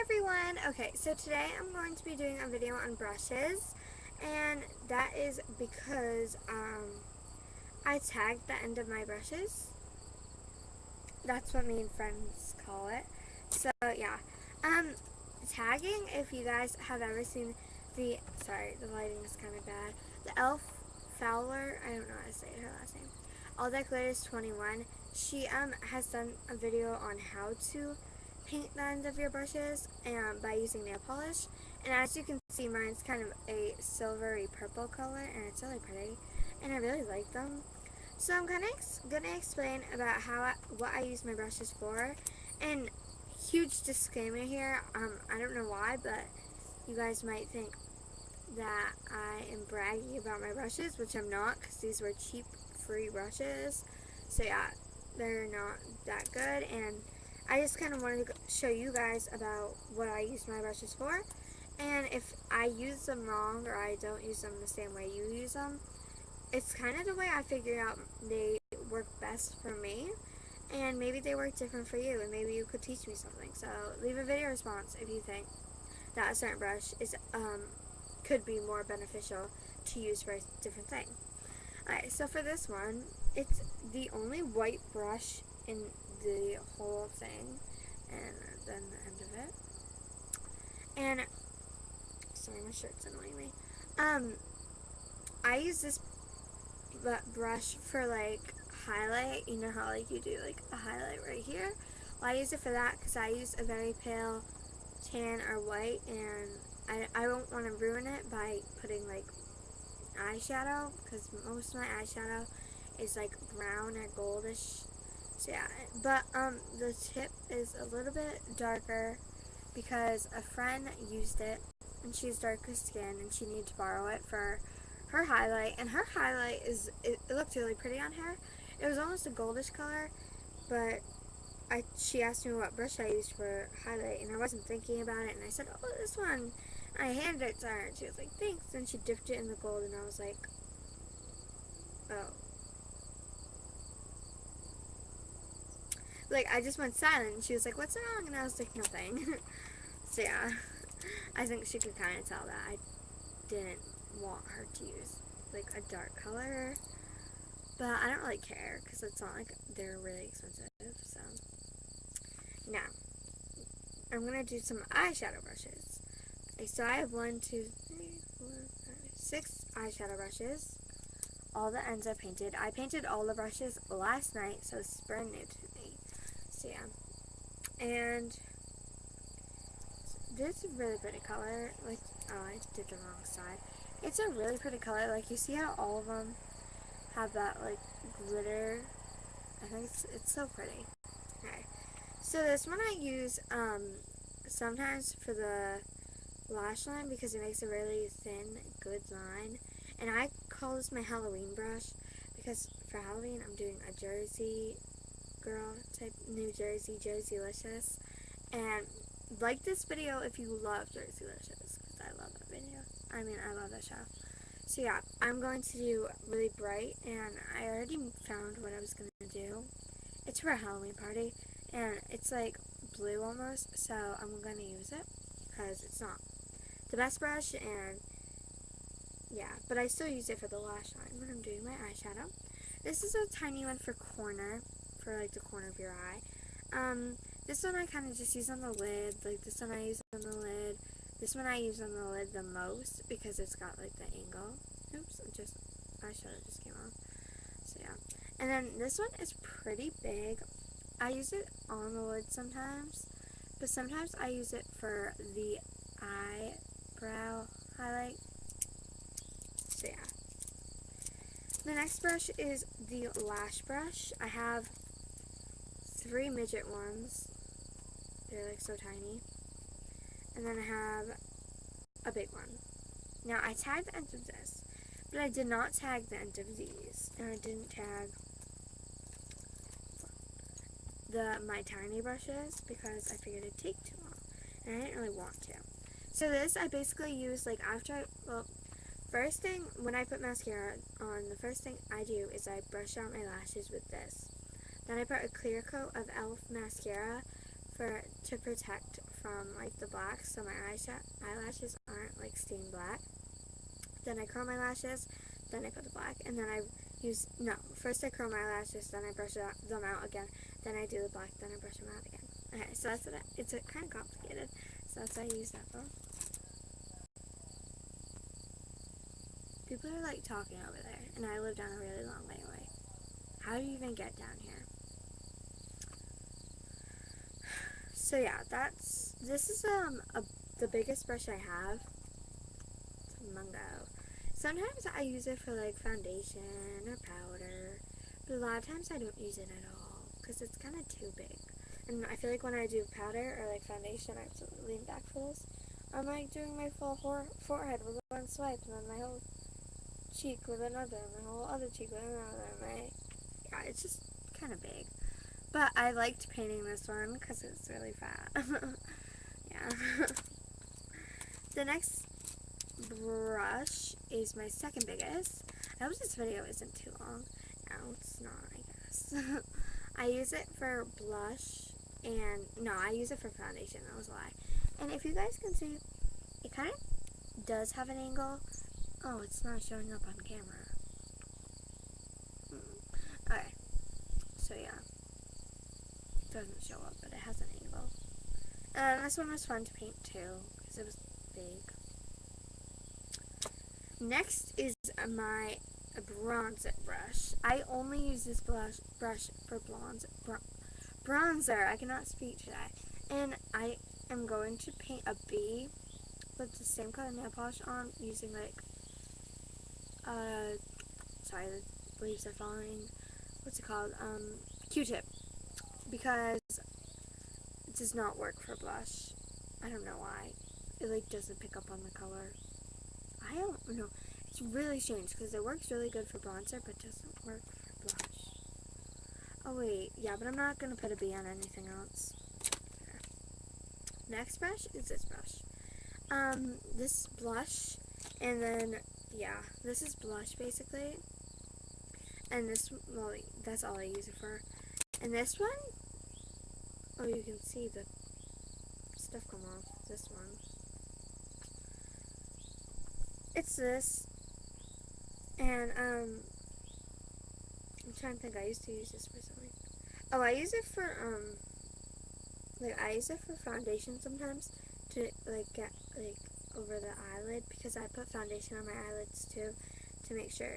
everyone! Okay, so today I'm going to be doing a video on brushes, and that is because I tagged the end of my brushes. That's what me and friends call it. So yeah, tagging, if you guys have ever seen the lighting is kind of bad, the Elf Fowler, I don't know how to say her last name, All That Glitters 21, she has done a video on how to paint the end of your brushes and by using nail polish, and as you can see, mine's kind of a silvery purple color, and it's really pretty, and I really like them. So I'm kind of going to explain about what I use my brushes for, and huge disclaimer here, I don't know why, but you guys might think that I am bragging about my brushes, which I'm not, because these were cheap, free brushes. So yeah, they're not that good, and I just kind of wanted to show you guys about what I use my brushes for, and if I use them wrong or I don't use them the same way you use them, it's kind of the way I figured out they work best for me, and maybe they work different for you, and maybe you could teach me something. So leave a video response if you think that a certain brush is could be more beneficial to use for a different thing. Alright, so for this one, it's the only white brush in the whole thing, and then the end of it. And sorry, my shirt's annoying me. I use this brush for like highlight. You know how like you do like a highlight right here? Well, I use it for that because I use a very pale tan or white, and I don't want to ruin it by putting like eyeshadow, because most of my eyeshadow is like brown or goldish. So yeah, but the tip is a little bit darker because a friend used it and she's darker skin and she needed to borrow it for her highlight, and her highlight it looked really pretty on her. It was almost a goldish color, but she asked me what brush I used for highlight, and I wasn't thinking about it, and I said, oh, this one. I handed it to her, and she was like, thanks, and she dipped it in the gold, and I was like, oh. Like, I just went silent, and she was like, what's wrong? And I was like, nothing. So yeah, I think she could kind of tell that I didn't want her to use, like, a dark color, but I don't really care, because it's not like they're really expensive, so. Now, I'm going to do some eyeshadow brushes. So I have 1, 2, 3, 4, 5, 6 eyeshadow brushes. All the ends are painted. I painted all the brushes last night, so it's brand new to me. So yeah. And this is a really pretty color. Like, oh, I did the wrong side. It's a really pretty color. Like, you see how all of them have that, like, glitter? I think it's so pretty. Okay. So this one I use, sometimes for the lash line because it makes a really thin, good line. And I call this my Halloween brush because for Halloween I'm doing a Jersey girl type, New Jersey, Jerseylicious. And like this video if you love Jerseylicious, because I love that video. I mean, I love that show. So yeah, I'm going to do really bright, and I already found what I was going to do. It's for a Halloween party, and it's like blue almost, so I'm going to use it because it's not the best brush, and yeah, but I still use it for the lash line when I'm doing my eyeshadow. This is a tiny one for corner, for like the corner of your eye. This one I kind of just use on the lid, like this one I use on the lid. This one I use on the lid the most because it's got like the angle. Oops, eyeshadow just came off. So yeah. And then this one is pretty big. I use it on the lid sometimes, but sometimes I use it for the eyebrow highlight. So yeah. The next brush is the lash brush. I have 3 midget ones. They're like so tiny. And then I have a big one. Now I tagged the end of this, but I did not tag the end of these. And I didn't tag my tiny brushes because I figured it'd take too long. And I didn't really want to. So this I basically use like first thing, when I put mascara on, the first thing I do is I brush out my lashes with this. Then I put a clear coat of e.l.f. mascara to protect from like the black, so my eyelashes aren't like stained black. Then I curl my lashes, then I put the black, and then I first I curl my lashes, then I brush them out again, then I do the black, then I brush them out again. Okay, so that's what it's kind of complicated, so that's why I use that though. People are like talking over there, and I live down a really long way away. How do you even get down here? So yeah, this is the biggest brush I have. It's a Mungo. Sometimes I use it for like foundation or powder, but a lot of times I don't use it at all because it's kind of too big. And I feel like when I do powder or like foundation, I have to lean back for this. I'm like doing my full forehead with one swipe, and then my whole cheek with another, and my whole other cheek with another. Yeah, it's just kind of big. But I liked painting this one because it's really fat. Yeah. The next brush is my second biggest. I hope this video isn't too long. No, it's not, I guess. I use it for blush, and no, I use it for foundation. That was a lie. And if you guys can see, it kind of does have an angle. Oh, it's not showing up on camera. Okay. So yeah. It doesn't show up, but it has an angle. This one was fun to paint too, because it was big. Next is my bronzer brush. I only use this brush for bronzer. I cannot speak today. And I am going to paint a bee with the same color nail polish on using like, sorry, the leaves are falling. What's it called? Q-tip. Because it does not work for blush. I don't know why. It like doesn't pick up on the color. I don't know. It's really strange because it works really good for bronzer but doesn't work for blush. Oh wait, yeah, but I'm not going to put a bee on anything else. There. Next brush is this brush. This blush, and then, yeah, this is blush basically. And this, well, that's all I use it for. And this one, oh, you can see the stuff come off. This one. It's this. And, I'm trying to think, I used to use this for something. Oh, I use it for, I use it for foundation sometimes to, like, get, like, over the eyelid, because I put foundation on my eyelids, too, to make sure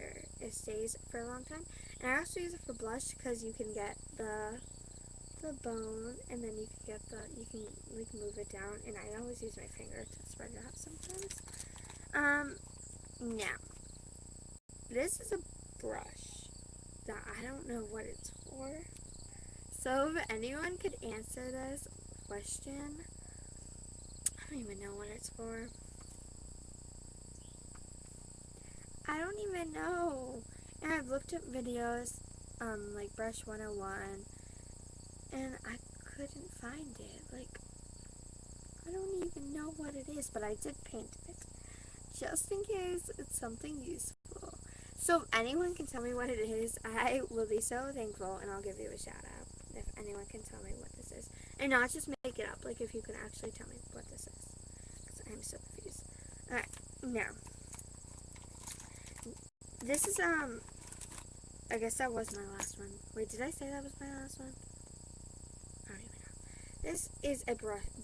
it stays for a long time. And I also use it for blush, because you can get the bone, and then you can like, move it down, and I always use my finger to spread it out sometimes. Now, this is a brush that I don't know what it's for. So if anyone could answer this question, I don't even know what it's for. I don't even know. And I've looked at videos, like brushes101, and I couldn't find it. Like, I don't even know what it is, but I did paint it, just in case it's something useful. So if anyone can tell me what it is, I will be so thankful, and I'll give you a shout out if anyone can tell me what this is. And not just make it up, like if you can actually tell me what this is, because I'm so confused. Alright, now, this is, I guess that was my last one. Wait, did I say that was my last one? I don't even know. This is a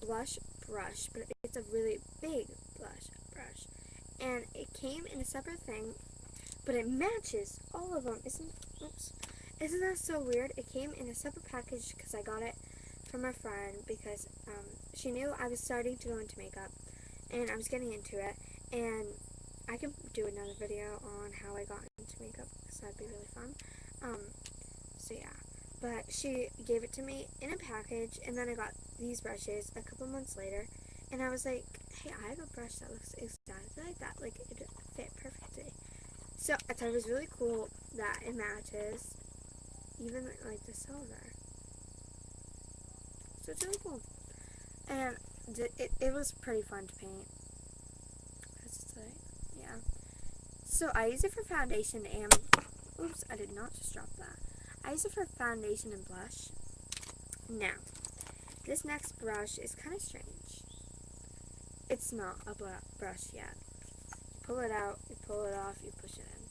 blush brush, but it's a really big blush brush. And it came in a separate thing, but it matches all of them. Isn't that so weird? It came in a separate package because I got it from a friend because she knew I was starting to go into makeup, and I was getting into it, and I can do another video on how I got into makeup, because that'd be really fun. So yeah. But she gave it to me in a package, and then I got these brushes a couple months later, and I was like, hey, I have a brush that looks exactly like that. Like, it fit perfectly. So I thought it was really cool that it matches, even like the silver. So it's really cool. And it was pretty fun to paint. It's like, yeah. So I use it for foundation and, oops, I did not just drop that. I use it for foundation and blush. Now, This next brush is kind of strange. It's not a brush yet. You pull it out, you pull it off, you push it in.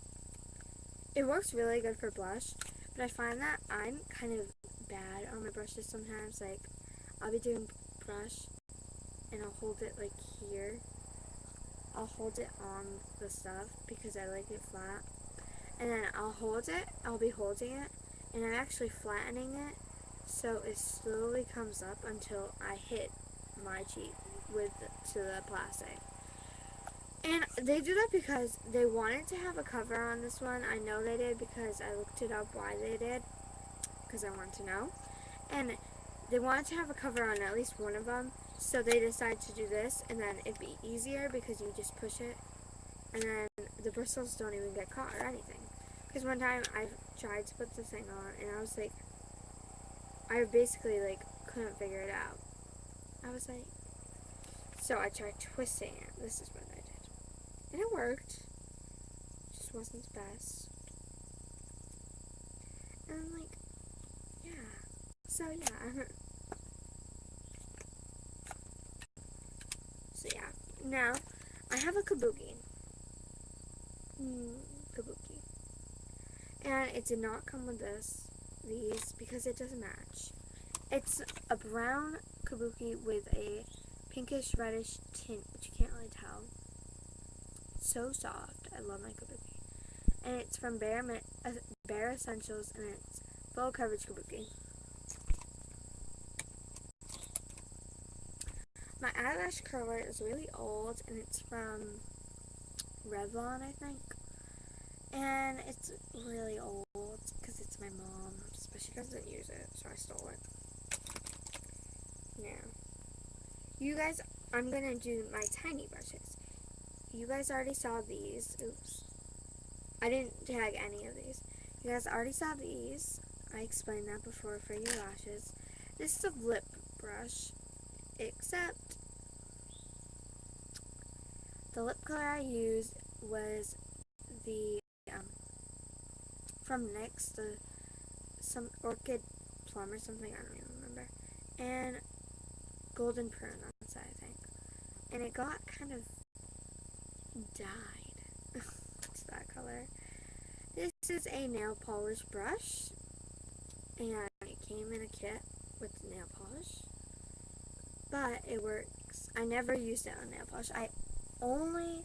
It works really good for blush, but I find that I'm kind of bad on my brushes sometimes. Like, I'll be doing brush, and I'll hold it like here. I'll hold it on the stuff because I like it flat. And then I'll be holding it, and I'm actually flattening it so it slowly comes up until I hit my cheek to the plastic. And they do that because they wanted to have a cover on this one. I know they did because I looked it up why they did, because I wanted to know. And they wanted to have a cover on at least one of them, so they decided to do this, and then it'd be easier because you just push it, and then the bristles don't even get caught or anything. Because one time I tried to put this thing on, and I was like, I basically like couldn't figure it out. I was like, so I tried twisting it. This is what I did, and it worked. It just wasn't the best. And I'm like, yeah. So yeah. So yeah. Now I have a kabuki. Kabuki. And it did not come with these because it doesn't match. It's a brown kabuki with a pinkish reddish tint, which you can't really tell. It's so soft. I love my kabuki. And it's from Bare Essentials, and it's full coverage kabuki. My eyelash curler is really old, and it's from Revlon, I think. And it's really old because it's my mom's, but she doesn't use it, so I stole it. Now, you guys, I'm gonna do my tiny brushes. You guys already saw these. Oops. I didn't tag any of these. You guys already saw these. I explained that before for your lashes. This is a lip brush, except the lip color I used was the from NYX, some Orchid Plum or something, I don't even remember, and Golden Prune on the side, I think. And it got kind of dyed. It's that color. This is a nail polish brush, and it came in a kit with nail polish, but it works. I never used it on nail polish. I only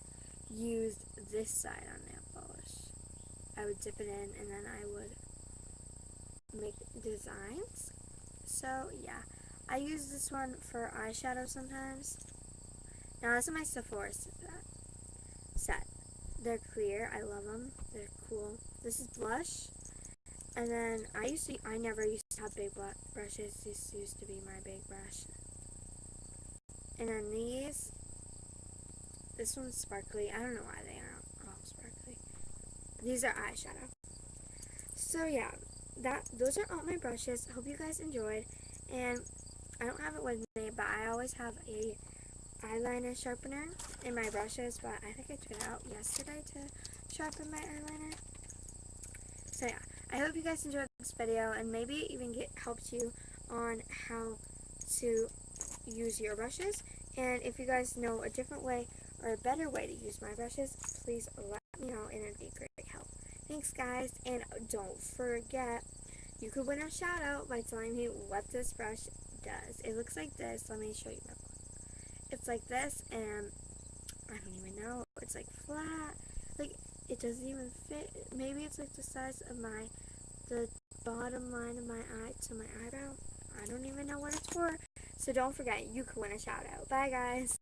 used this side on nail polish. I would dip it in, and then I would make designs. So yeah, I use this one for eyeshadow sometimes. Now this is my Sephora set. They're clear. I love them. They're cool. This is blush. And then I never used to have big brushes. This used to be my big brush. And then this one's sparkly. I don't know why they aren't all sparkly. These are eyeshadow. So yeah, those are all my brushes. Hope you guys enjoyed. And I don't have it with me, but I always have a eyeliner sharpener in my brushes, but I think I took it out yesterday to sharpen my eyeliner. So yeah, I hope you guys enjoyed this video, and maybe it even helped you on how to use your brushes. And if you guys know a different way or a better way to use my brushes, please let me know, and it'd be great help. Thanks guys, and don't forget, you could win a shout out by telling me what this brush does. It looks like this. Let me show you my one. It's like this, and I don't even know. It's like flat. Like, it doesn't even fit. Maybe it's like the size of the bottom line of my eye to my eyebrow. I don't even know what it's for. So don't forget, you can win a shout out. Bye guys.